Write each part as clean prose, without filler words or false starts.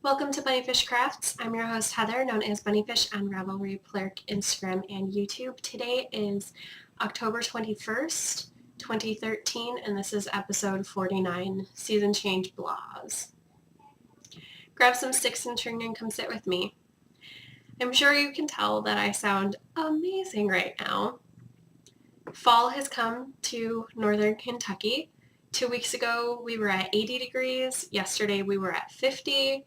Welcome to Bunnyfish Crafts. I'm your host Heather, known as Bunnyfish on Ravelry, Plurk, Instagram, and YouTube. Today is October 21st, 2013, and this is episode 49, Season Change Blahs. Grab some sticks and string and come sit with me. I'm sure you can tell that I sound amazing right now. Fall has come to northern Kentucky. 2 weeks ago we were at 80 degrees. Yesterday we were at 50.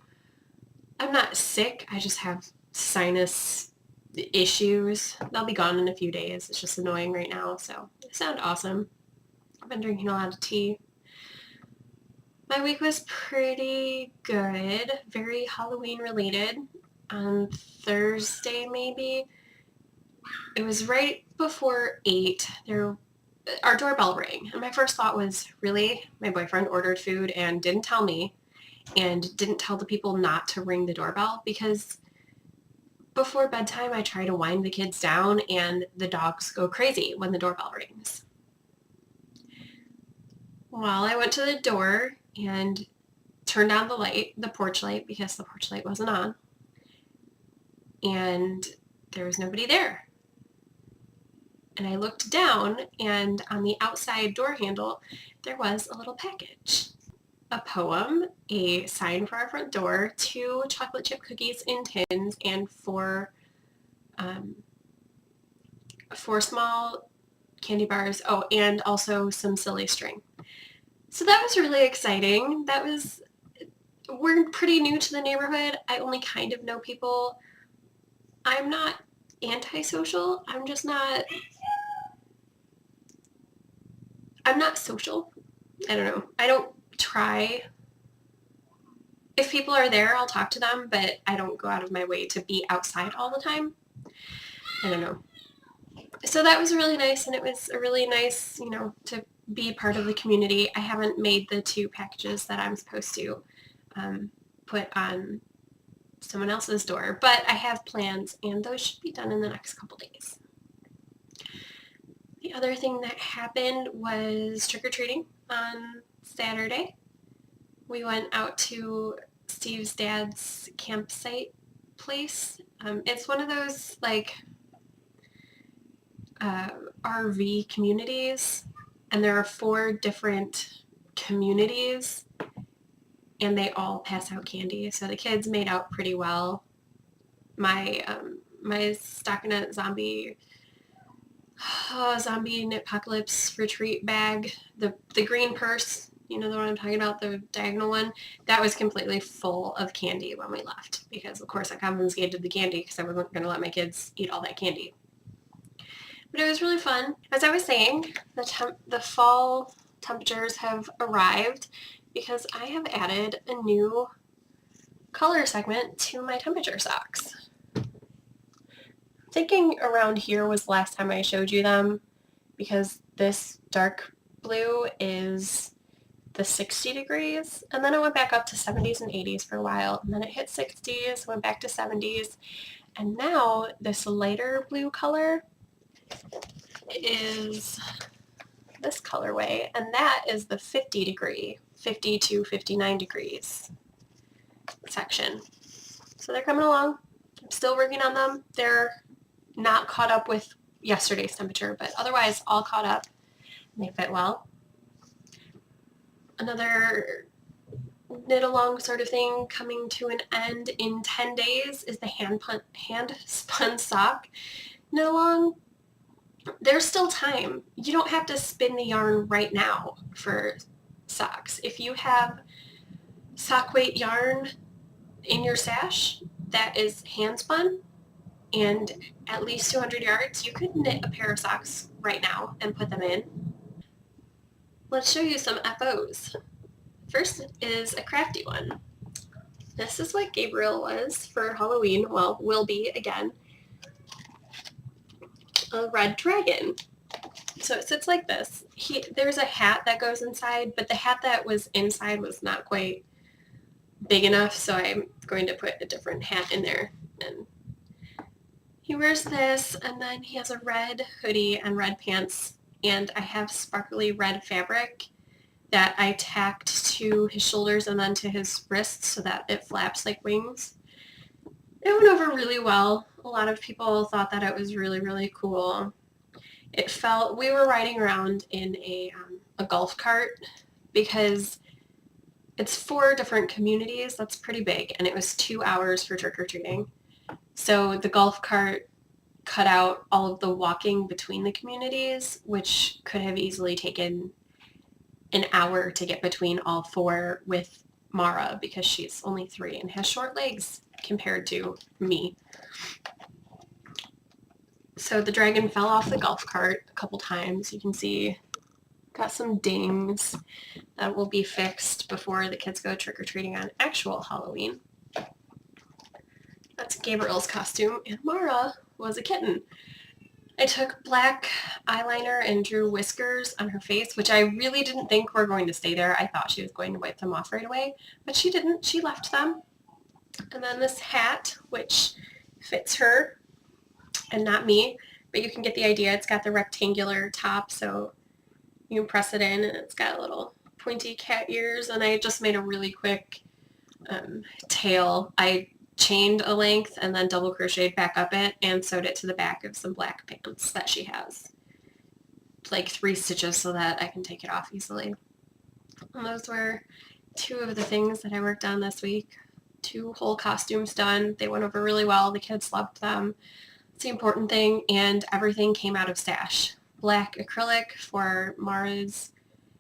I'm not sick, I just have sinus issues. They'll be gone in a few days. It's just annoying right now, so I sound awesome. I've been drinking a lot of tea. My week was pretty good, very Halloween related. On Thursday maybe, it was right before 8, our doorbell rang, and my first thought was, really? My boyfriend ordered food and didn't tell me, and didn't tell the people not to ring the doorbell, because before bedtime I try to wind the kids down and the dogs go crazy when the doorbell rings. Well, I went to the door and turned on the porch light, because the porch light wasn't on, and there was nobody there. And I looked down, and on the outside door handle there was a little package. A poem, a sign for our front door, 2 chocolate chip cookies in tins, and 4 small candy bars. Oh, and also some silly string. So that was really exciting. We're pretty new to the neighborhood. I only kind of know people. I'm not antisocial. I'm not social. I don't know. I don't try. If people are there, I'll talk to them, but I don't go out of my way to be outside all the time. I don't know. So that was really nice, and it was a really nice, to be part of the community. I haven't made the 2 packages that I'm supposed to put on someone else's door, but I have plans, and those should be done in the next couple days. The other thing that happened was trick-or-treating on Saturday. We went out to Steve's dad's campsite place. It's one of those RV communities, and there are 4 different communities, and they all pass out candy. So the kids made out pretty well. My stockinette zombie apocalypse retreat bag, the green purse, the one I'm talking about, the diagonal one, that was completely full of candy when we left, because of course I confiscated the candy because I wasn't going to let my kids eat all that candy. But it was really fun. As I was saying, the fall temperatures have arrived because I have added a new color segment to my temperature socks. Thinking around here was the last time I showed you them, because this dark blue is the 60 degrees, and then it went back up to 70s and 80s for a while, and then it hit 60s, went back to 70s, and now this lighter blue color is this colorway, and that is the 50 to 59 degrees section. So they're coming along. I'm still working on them. They're not caught up with yesterday's temperature, but otherwise all caught up, and they fit well. Another knit along sort of thing coming to an end in 10 days is the hand spun sock knit along. There's still time. You don't have to spin the yarn right now for socks. If you have sock weight yarn in your stash that is hand spun and at least 200 yards, you could knit a pair of socks right now and put them in. Let's show you some FOs. First is a crafty one. This is what Gabriel was for Halloween, well, will be again. A red dragon. So it sits like this. There's a hat that goes inside, but the hat that was inside was not quite big enough, so I'm going to put a different hat in there. And he wears this, and then he has a red hoodie and red pants, and I have sparkly red fabric that I tacked to his shoulders and then to his wrists so that it flaps like wings. It went over really well. A lot of people thought that it was really, really cool. It felt, we were riding around in a golf cart because it's 4 different communities. That's pretty big, and it was 2 hours for trick-or-treating. So the golf cart cut out all of the walking between the communities, which could have easily taken an hour to get between all 4 with Mara because she's only 3 and has short legs compared to me. So the dragon fell off the golf cart a couple times. You can see got some dings that will be fixed before the kids go trick-or-treating on actual Halloween. That's Gabriel's costume, and Mara was a kitten. I took black eyeliner and drew whiskers on her face, which I really didn't think were going to stay there. I thought she was going to wipe them off right away, but she didn't. She left them. And then this hat, which fits her and not me, but you can get the idea. It's got the rectangular top, so you can press it in, and it's got little pointy cat ears, and I just made a really quick tail. I chained a length and then double crocheted back up it and sewed it to the back of some black pants that she has. Like 3 stitches so that I can take it off easily. And those were 2 of the things that I worked on this week. 2 whole costumes done. They went over really well. The kids loved them. It's the important thing, and everything came out of stash. Black acrylic for Mara's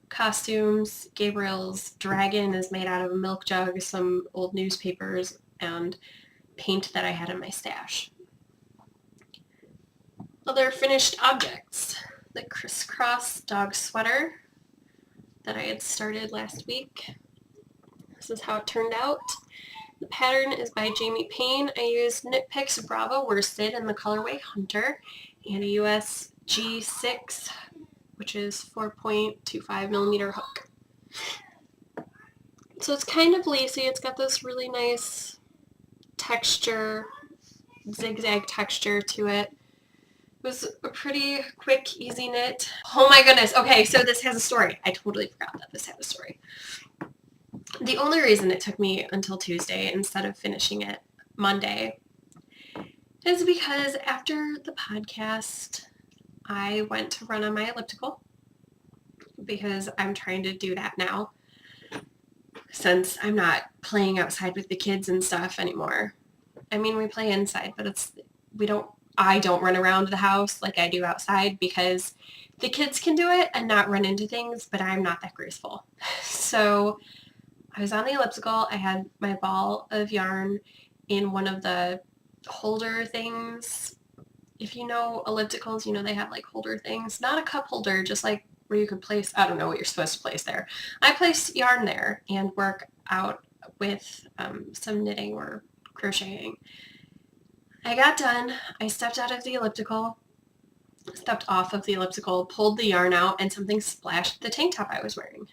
costumes. Gabriel's dragon is made out of a milk jug, some old newspapers, and paint that I had in my stash. Other finished objects. The crisscross dog sweater that I had started last week. This is how it turned out. The pattern is by Jamie Payne. I used Knit Picks Bravo worsted in the colorway Hunter and a US G6, which is 4.25 millimeter hook. So it's kind of lacy. It's got this really nice texture, zigzag texture to it. It was a pretty quick, easy knit. Oh my goodness. Okay, so this has a story. I totally forgot that this had a story. The only reason it took me until Tuesday instead of finishing it Monday is because after the podcast, I went to run on my elliptical because I'm trying to do that now since I'm not playing outside with the kids and stuff anymore. I mean, we play inside, but I don't run around the house like I do outside because the kids can do it and not run into things, but I'm not that graceful. So I was on the elliptical. I had my ball of yarn in one of the holder things. If you know ellipticals, you know they have like holder things. Not a cup holder, just like where you could place, I don't know what you're supposed to place there. I place yarn there and work out with some knitting or crocheting. I got done. I stepped off of the elliptical, pulled the yarn out, and something splashed the tank top I was wearing.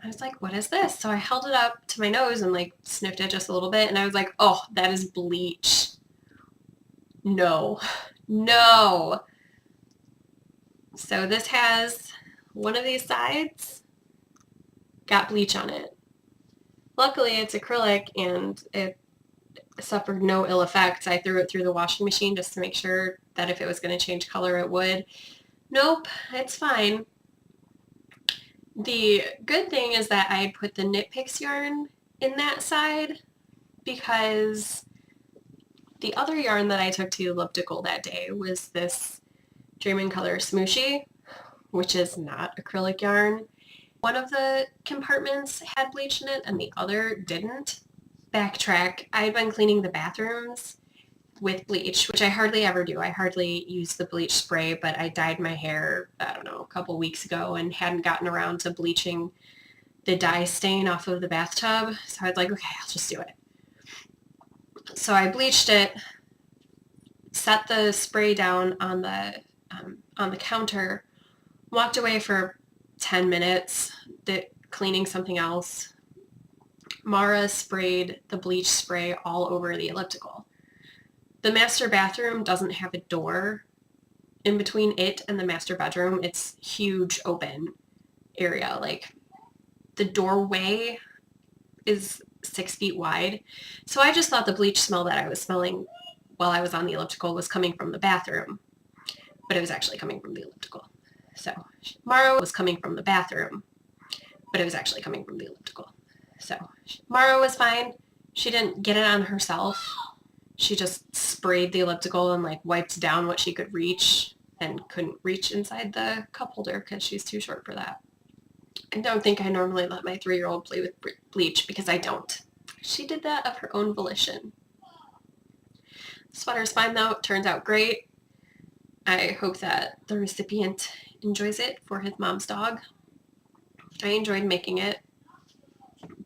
I was like, what is this? So I held it up to my nose and like sniffed it just a little bit, and I was like, oh, that is bleach. No. So this has one of these sides got bleach on it. Luckily it's acrylic and it suffered no ill effects. I threw it through the washing machine just to make sure that if it was going to change color it would. Nope, it's fine. The good thing is that I put the Knit Picks yarn in that side because the other yarn that I took to elliptical that day was this Dream Color Smooshie, which is not acrylic yarn. One of the compartments had bleach in it and the other didn't. Backtrack, I had been cleaning the bathrooms with bleach, which I hardly ever do. I hardly use the bleach spray, but I dyed my hair, I don't know, a couple weeks ago and hadn't gotten around to bleaching the dye stain off of the bathtub. So I was like, okay, I'll just do it. So I bleached it, set the spray down on the counter, walked away for 10 minutes, cleaning something else. Mara sprayed the bleach spray all over the elliptical. The master bathroom doesn't have a door in between it and the master bedroom. It's huge open area, like the doorway is 6 feet wide. So I just thought the bleach smell that I was smelling while I was on the elliptical was coming from the bathroom, but it was actually coming from the elliptical. So Mara was coming from the bathroom, but it was actually coming from the elliptical. So Mara was fine. She didn't get it on herself. She just sprayed the elliptical and like wiped down what she could reach and couldn't reach inside the cup holder because she's too short for that. I don't think I normally let my 3-year-old play with bleach because I don't. She did that of her own volition. The sweater's fine though. It turns out great. I hope that the recipient enjoys it for his mom's dog. I enjoyed making it.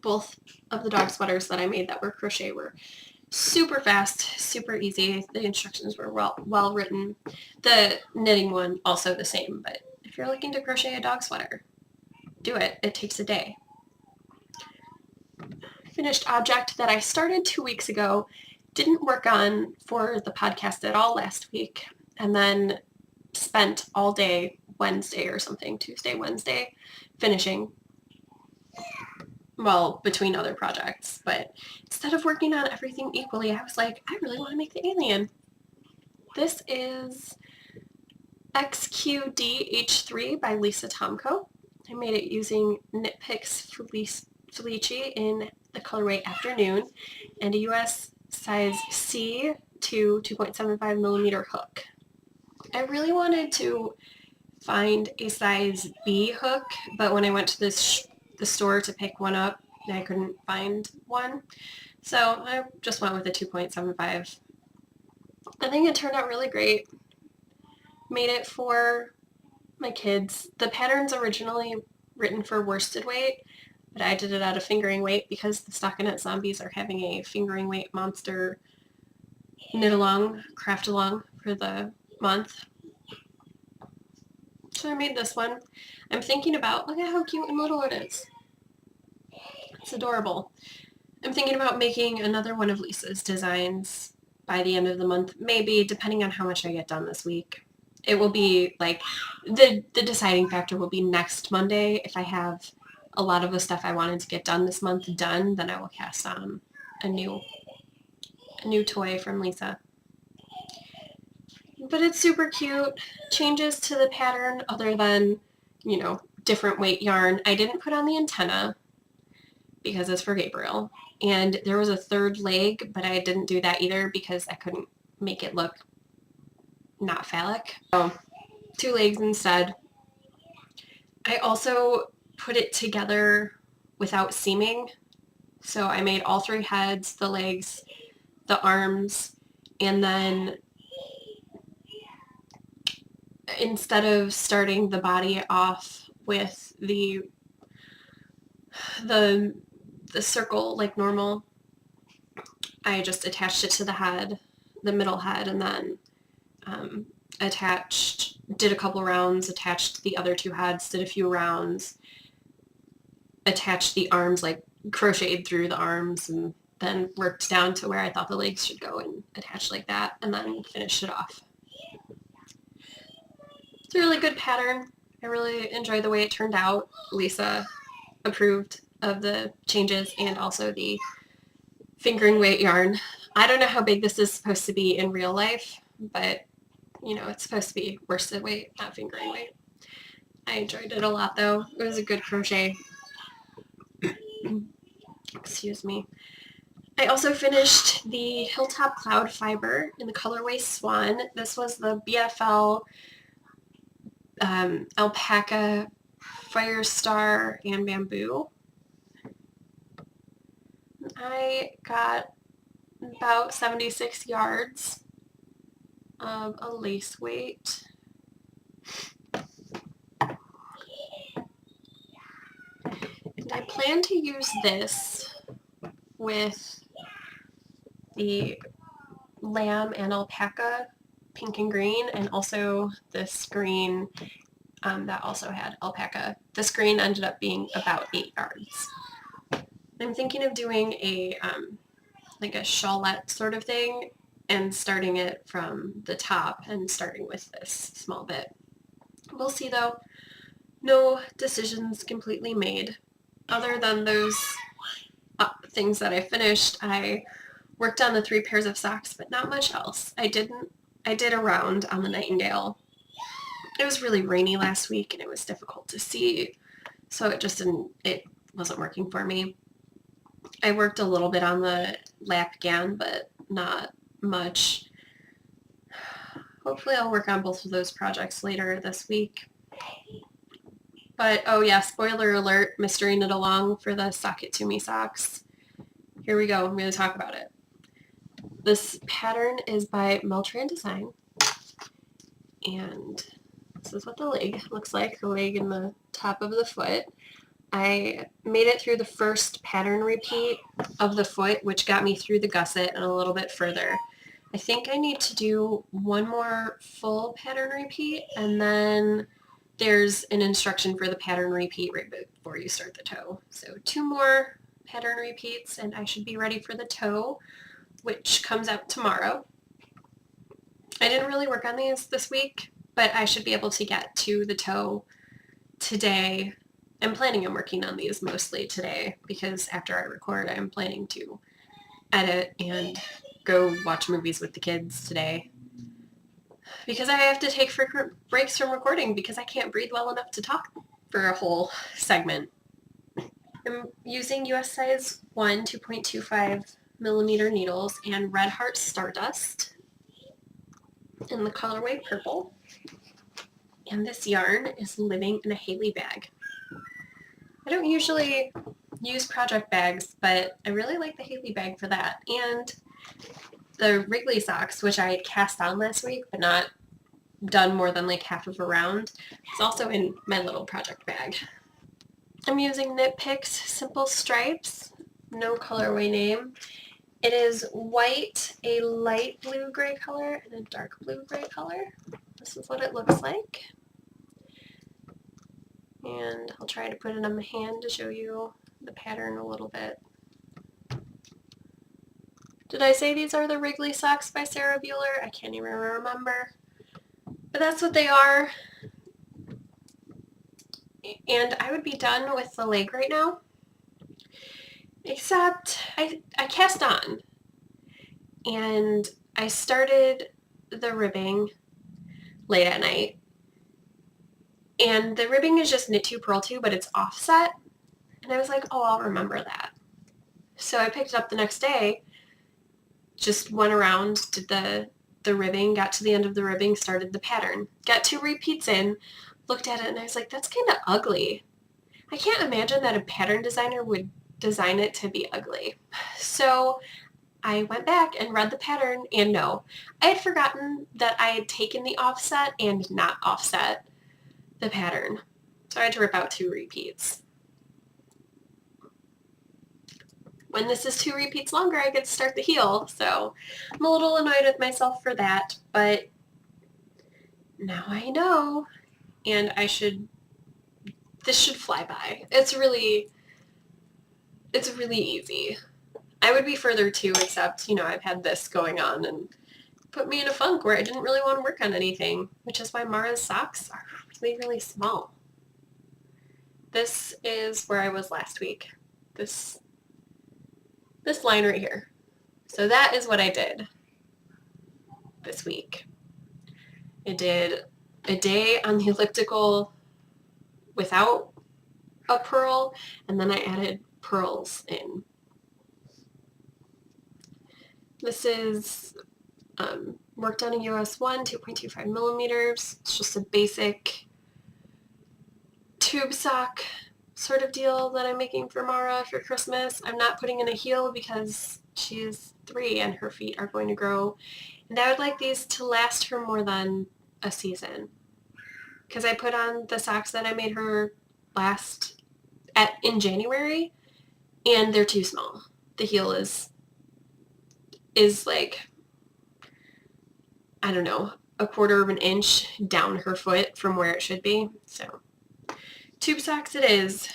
Both of the dog sweaters that I made that were crochet were super fast, super easy. The instructions were well written. The knitting one also the same, but if you're looking to crochet a dog sweater, do it. It takes a day. Finished object that I started 2 weeks ago, didn't work on for the podcast at all last week, and then spent all day Wednesday or something, Tuesday, Wednesday, finishing. Well, between other projects, but instead of working on everything equally, I was like, I really want to make the alien. This is XQDH3 by Lisa Tomko. I made it using Knit Picks Felici in the colorway Afternoon and a US size C to 2.75 millimeter hook. I really wanted to find a size B hook, but when I went to the store to pick one up, I couldn't find one. So I just went with a 2.75. I think it turned out really great. Made it for my kids. The pattern's originally written for worsted weight, but I did it at a fingering weight because the Stockinette Zombies are having a fingering weight monster knit along, craft along for the month. So I made this one. I'm thinking about, look at how cute and little it is. It's adorable. I'm thinking about making another one of Lisa's designs by the end of the month, maybe, depending on how much I get done this week. It will be like, the deciding factor will be next Monday. If I have a lot of the stuff I wanted to get done this month done, then I will cast on a new toy from Lisa. But it's super cute. Changes to the pattern other than, different weight yarn. I didn't put on the antenna because it's for Gabriel. And there was a third leg, but I didn't do that either because I couldn't make it look not phallic. So 2 legs instead. I also put it together without seaming. So I made all 3 heads, the legs, the arms, and then instead of starting the body off with the circle like normal, I just attached it to the head, the middle head, and then did a couple rounds, attached the other 2 heads, did a few rounds, attached the arms, like crocheted through the arms, and then worked down to where I thought the legs should go and attached like that, and then finished it off. It's a really good pattern. I really enjoyed the way it turned out. Lisa approved of the changes and also the fingering weight yarn. I don't know how big this is supposed to be in real life, but it's supposed to be worsted weight, not fingering weight. I enjoyed it a lot though. It was a good crochet. Excuse me. I also finished the Hilltop Cloud Fiber in the colorway Swan. This was the BFL Alpaca, Firestar, and Bamboo. I got about 76 yards of a lace weight. And I plan to use this with the lamb and alpaca, pink and green, and also this green that also had alpaca. This green ended up being about 8 yards. I'm thinking of doing a like a shawlette sort of thing and starting it from the top and starting with this small bit. We'll see though. No decisions completely made. other than those things that I finished, I worked on the 3 pairs of socks, but not much else. I did a round on the Nightingale. It was really rainy last week and it was difficult to see, so it wasn't working for me. I worked a little bit on the lap gan, but not much. Hopefully I'll work on both of those projects later this week. But, oh yeah, spoiler alert, mystery knit along for the Sock It To Me socks. Here we go, I'm going to talk about it. This pattern is by Meltran Design, and this is what the leg looks like, the leg and the top of the foot. I made it through the first pattern repeat of the foot, which got me through the gusset and a little bit further. I think I need to do one more full pattern repeat, and then there's an instruction for the pattern repeat right before you start the toe. So 2 more pattern repeats and I should be ready for the toe, which comes out tomorrow. I didn't really work on these this week, but I should be able to get to the toe today. I'm planning on working on these mostly today because after I record, I'm planning to edit and go watch movies with the kids today. Because I have to take frequent breaks from recording because I can't breathe well enough to talk for a whole segment. I'm using US size 1 2.25 millimeter needles and Red Heart Stardust in the colorway purple. And this yarn is Living in a Haley bag. I don't usually use project bags, but I really like the Haley bag for that. And the Wrigley socks, which I had cast on last week, but not done more than like half of a round, is also in my little project bag. I'm using Knit Picks Simple Stripes, no colorway name. It is white, a light blue-gray color, and a dark blue-gray color. This is what it looks like. And I'll try to put it on my hand to show you the pattern a little bit. Did I say these are the Wrigley socks by Sarah Bueller? I can't even remember. But that's what they are. And I would be done with the leg right now. Except I cast on. And I started the ribbing late at night. And the ribbing is just knit 2, purl 2, but it's offset. And I was like, oh, I'll remember that. So I picked it up the next day, just went around, did the ribbing, got to the end of the ribbing, started the pattern. Got 2 repeats in, looked at it, and I was like, that's kind of ugly. I can't imagine that a pattern designer would design it to be ugly. So I went back and read the pattern, and no, I had forgotten that I had taken the offset and not offset the pattern. So I had to rip out 2 repeats. When this is 2 repeats longer, I get to start the heel, so I'm a little annoyed with myself for that, but now I know, and this should fly by. It's really easy. I would be further too, except, I've had this going on and put me in a funk where I didn't really want to work on anything, which is why Mara's socks are really, really small. This is where I was last week. This line right here. So that is what I did this week. I did a day on the elliptical without a purl, and then I added purls in. This is worked on a US 1, 2.25 millimeters. It's just a basic tube sock sort of deal that I'm making for Mara for Christmas. I'm not putting in a heel because she is 3 and her feet are going to grow. And I would like these to last her more than a season. Because I put on the socks that I made her in January, and they're too small. The heel is like, I don't know, a 1/4 of an inch down her foot from where it should be. So tube socks it is.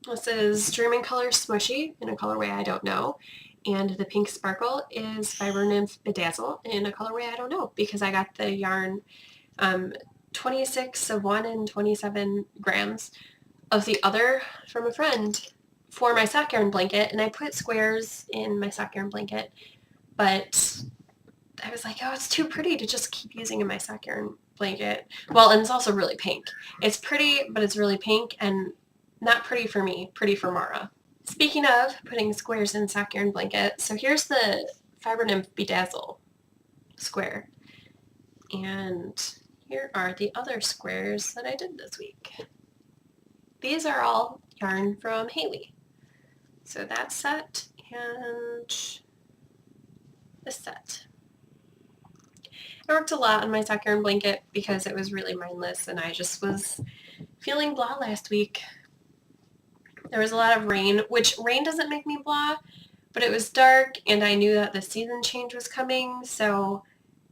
This is Dreaming Color Smushy in a colorway I don't know. And the pink sparkle is Fiber Nymph Bedazzle in a colorway I don't know because I got the yarn 26 of 1 and 27 grams of the other from a friend for my sock yarn blanket, and I put squares in my sock yarn blanket, but I was like, oh, it's too pretty to just keep using in my sock yarn blanket. Well, and it's also really pink. It's pretty, but it's really pink, and not pretty for me, pretty for Mara. Speaking of putting squares in sock yarn blanket, so here's the Fiber Nymph Bedazzle square. And here are the other squares that I did this week. These are all yarn from Haley. So that set and this set. I worked a lot on my sock yarn blanket because it was really mindless and I just was feeling blah last week. There was a lot of rain, which rain doesn't make me blah, but it was dark and I knew that the season change was coming, so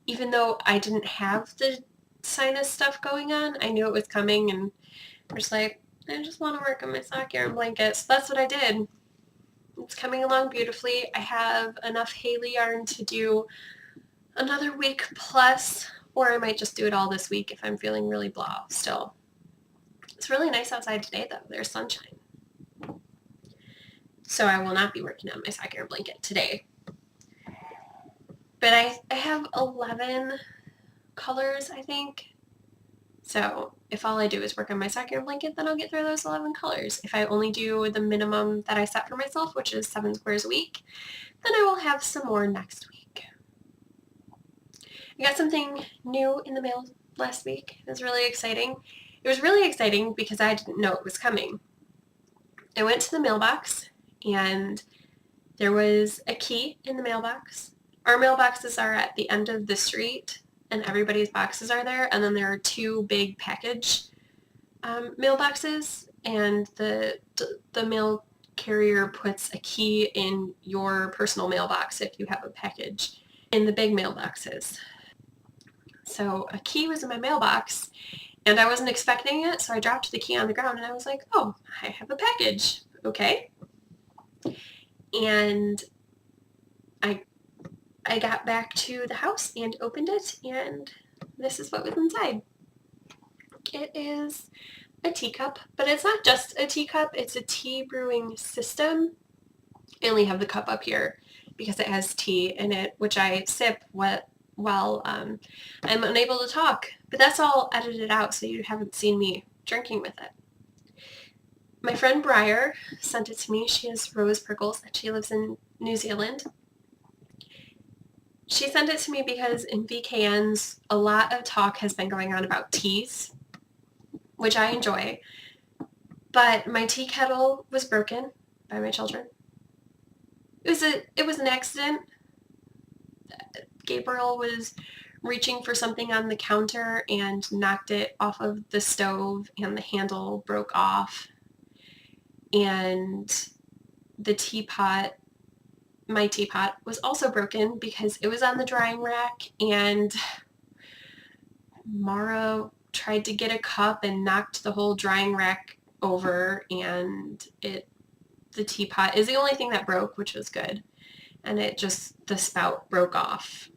even though I didn't have the sinus stuff going on, I knew it was coming, and I was like, I just want to work on my sock yarn blanket, so that's what I did. It's coming along beautifully. I have enough Haley yarn to do another week plus, or I might just do it all this week if I'm feeling really blah still. It's really nice outside today though. There's sunshine. So I will not be working on my sock yarn blanket today. But I have 11 colors, I think. So if all I do is work on my sock yarn blanket, then I'll get through those 11 colors. If I only do the minimum that I set for myself, which is 7 squares a week, then I will have some more next week. I got something new in the mail last week. It was really exciting. It was really exciting because I didn't know it was coming. I went to the mailbox and there was a key in the mailbox. Our mailboxes are at the end of the street and everybody's boxes are there, and then there are 2 big package mailboxes, and the mail carrier puts a key in your personal mailbox if you have a package in the big mailboxes. So a key was in my mailbox and I wasn't expecting it, so I dropped the key on the ground and I was like, oh, I have a package. Okay. And I got back to the house and opened it, and this is what was inside. It is a teacup, but it's not just a teacup, it's a tea brewing system. I only have the cup up here because it has tea in it, which I sip while I'm unable to talk. But that's all edited out, so you haven't seen me drinking with it. My friend Briar sent it to me. She has rose prickles and she lives in New Zealand. She sent it to me because in VKNs, a lot of talk has been going on about teas, which I enjoy. But my tea kettle was broken by my children. It was an accident. Gabriel was reaching for something on the counter and knocked it off of the stove, and the handle broke off. And the teapot, my teapot, was also broken because it was on the drying rack, and Mara tried to get a cup and knocked the whole drying rack over, and the teapot is the only thing that broke, which was good, and the spout broke off.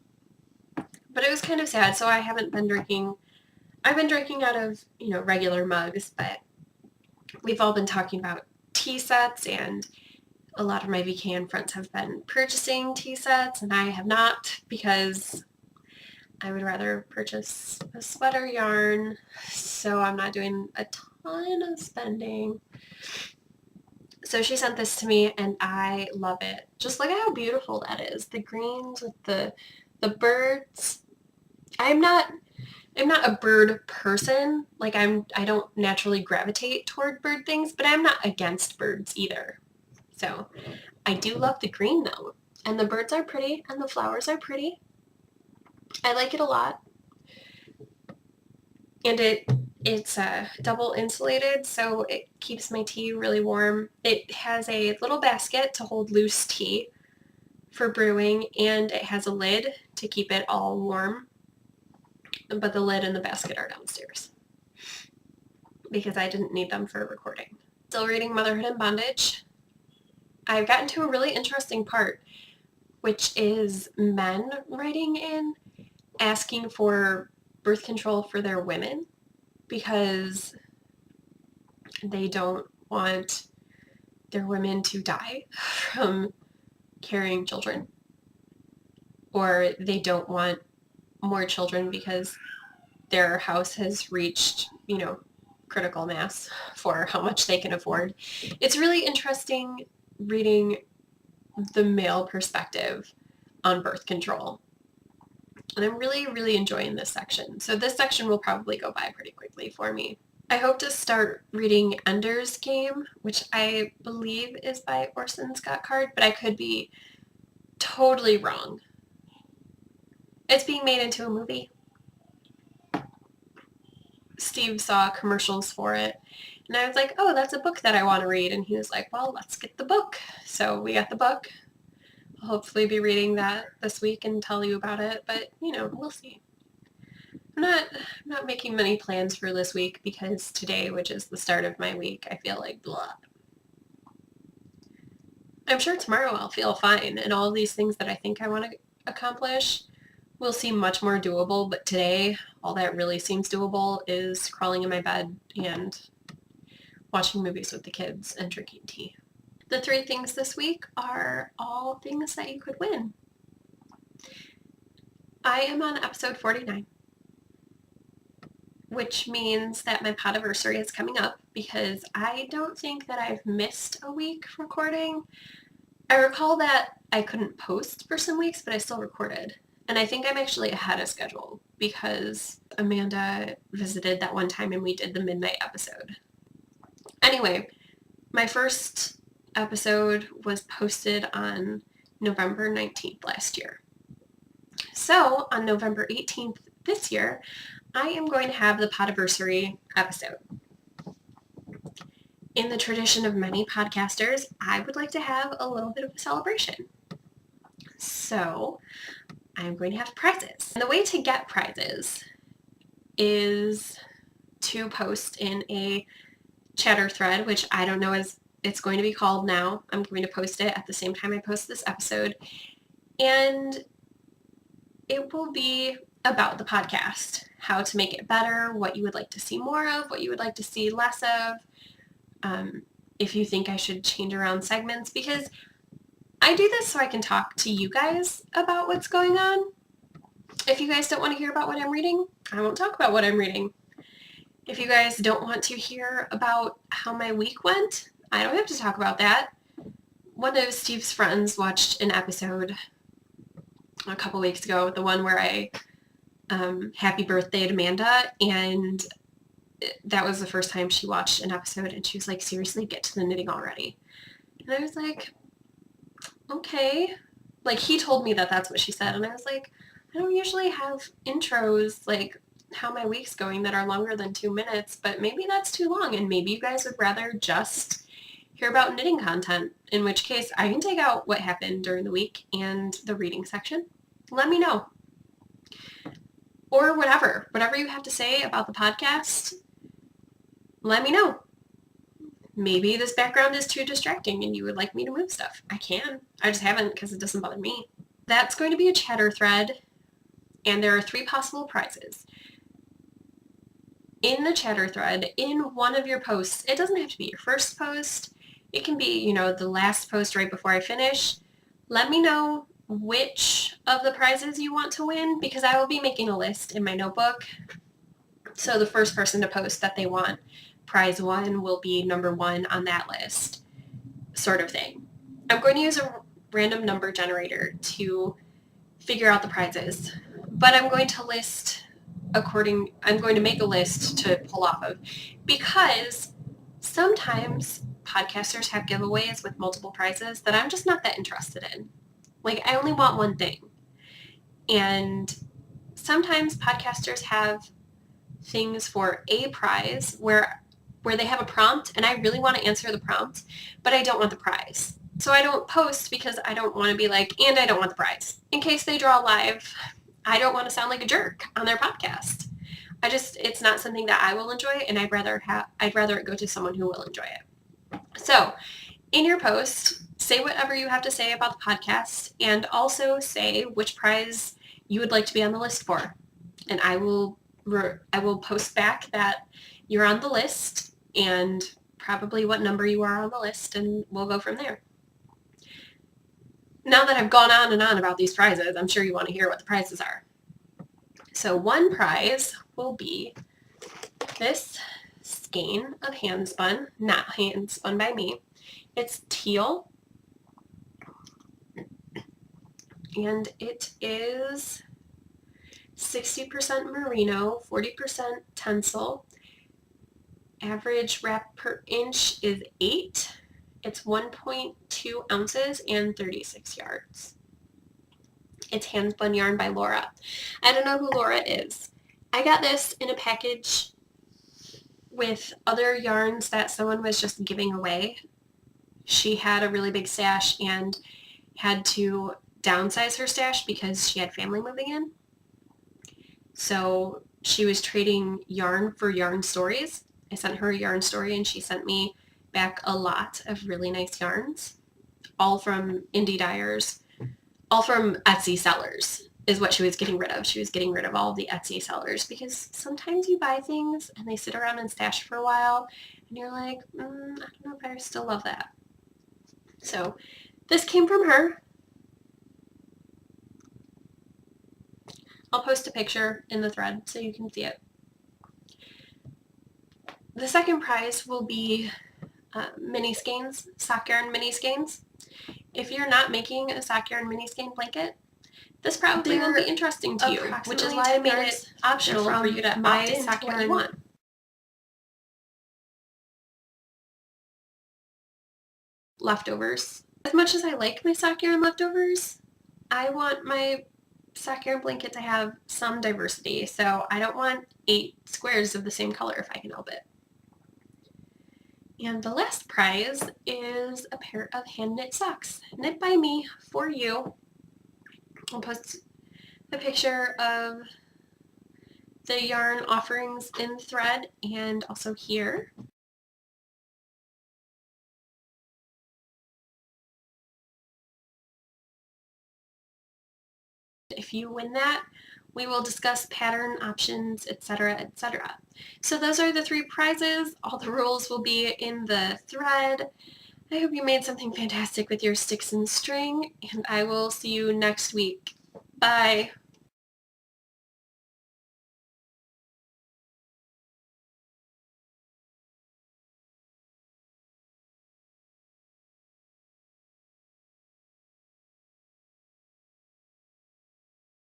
But it was kind of sad, so I haven't been drinking. I've been drinking out of, regular mugs, but we've all been talking about tea sets, and a lot of my VKN friends have been purchasing tea sets, and I have not because I would rather purchase a sweater yarn, so I'm not doing a ton of spending. So she sent this to me, and I love it. Just look at how beautiful that is. The greens with the birds. I'm not a bird person. Like I don't naturally gravitate toward bird things, but I'm not against birds either. So I do love the green though. And the birds are pretty and the flowers are pretty. I like it a lot. And it's double insulated, so it keeps my tea really warm. It has a little basket to hold loose tea for brewing, and it has a lid to keep it all warm. But the lid and the basket are downstairs because I didn't need them for recording. Still reading Motherhood and Bondage. I've gotten to a really interesting part, which is men writing in asking for birth control for their women, because They don't want their women to die from carrying children, or they don't want more children because their house has reached, critical mass for how much they can afford. It's really interesting reading the male perspective on birth control. And I'm really, really enjoying this section. So this section will probably go by pretty quickly for me. I hope to start reading Ender's Game, which I believe is by Orson Scott Card, but I could be totally wrong. It's being made into a movie. Steve saw commercials for it, and I was like, oh, that's a book that I want to read. And he was like, well, let's get the book. So we got the book. I'll hopefully be reading that this week and tell you about it, but, we'll see. I'm not making many plans for this week because today, which is the start of my week, I feel like blah. I'm sure tomorrow I'll feel fine, and all of these things that I think I want to accomplish will seem much more doable, but today, all that really seems doable is crawling in my bed and watching movies with the kids and drinking tea. The 3 things this week are all things that you could win. I am on episode 49, which means that my podiversary is coming up because I don't think that I've missed a week recording. I recall that I couldn't post for some weeks, but I still recorded. And I think I'm actually ahead of schedule because Amanda visited that one time and we did the midnight episode. Anyway, my first episode was posted on November 19th last year. So on November 18th this year, I am going to have the podiversary episode. In the tradition of many podcasters, I would like to have a little bit of a celebration. So I'm going to have prizes. And the way to get prizes is to post in a chatter thread, which I don't know as it's going to be called now. I'm going to post it at the same time I post this episode. And it will be about the podcast, how to make it better, what you would like to see more of, what you would like to see less of, if you think I should change around segments, because I do this so I can talk to you guys about what's going on. If you guys don't want to hear about what I'm reading, I won't talk about what I'm reading. If you guys don't want to hear about how my week went, I don't have to talk about that. One of Steve's friends watched an episode a couple weeks ago, the one where I happy birthday to Amanda, and that was the first time she watched an episode, and she was like, seriously, get to the knitting already. And I was like, okay. Like, he told me that that's what she said, and I was like, I don't usually have intros, like, how my week's going that are longer than 2 minutes, but maybe that's too long, and maybe you guys would rather just hear about knitting content, in which case I can take out what happened during the week and the reading section. Let me know. Or whatever you have to say about the podcast, let me know. Maybe this background is too distracting and you would like me to move stuff. I can. I just haven't because it doesn't bother me. That's going to be a chatter thread, and there are 3 possible prizes. In the chatter thread, in one of your posts, it doesn't have to be your first post. It can be, the last post right before I finish. Let me know which of the prizes you want to win, because I will be making a list in my notebook. So the first person to post that they want prize 1 will be number 1 on that list, sort of thing. I'm going to use a random number generator to figure out the prizes, but I'm going to make a list to pull off of, because sometimes podcasters have giveaways with multiple prizes that I'm just not that interested in. Like, I only want one thing. And sometimes podcasters have things for a prize where they have a prompt and I really want to answer the prompt, but I don't want the prize. So I don't post because I don't want to be like, and I don't want the prize. In case they draw live, I don't want to sound like a jerk on their podcast. It's not something that I will enjoy, and I'd rather it go to someone who will enjoy it. So in your post, say whatever you have to say about the podcast, and also say which prize you would like to be on the list for. And I will post back that you're on the list and probably what number you are on the list, and we'll go from there. Now that I've gone on and on about these prizes, I'm sure you want to hear what the prizes are. So one prize will be this skein of hand spun, not hand spun by me. It's teal, and it is 60% merino, 40% tencel. Average wrap per inch is 8. It's 1.2 ounces and 36 yards. It's hand spun yarn by Laura. I don't know who Laura is. I got this in a package with other yarns that someone was just giving away. She had a really big stash and had to downsize her stash because she had family moving in. So she was trading yarn for yarn stories. I sent her a yarn story and she sent me back a lot of really nice yarns, all from indie dyers, all from Etsy sellers is what she was getting rid of. She was getting rid of all of the Etsy sellers because sometimes you buy things and they sit around and stash for a while and you're like, I don't know if I still love that. So this came from her. I'll post a picture in the thread so you can see it. The second prize will be mini skeins, sock yarn mini skeins. If you're not making a sock yarn mini skein blanket, this probably will be interesting to you, which is why I made it optional for you to opt into what you want. Leftovers. As much as I like my sock yarn leftovers, I want my sock yarn blanket to have some diversity, so I don't want 8 squares of the same color if I can help it. And the last prize is a pair of hand knit socks, knit by me for you. I'll post a picture of the yarn offerings in the thread and also here. If you win that, we will discuss pattern options, etc., etc. So those are the 3 prizes. All the rules will be in the thread. I hope you made something fantastic with your sticks and string, and I will see you next week. Bye!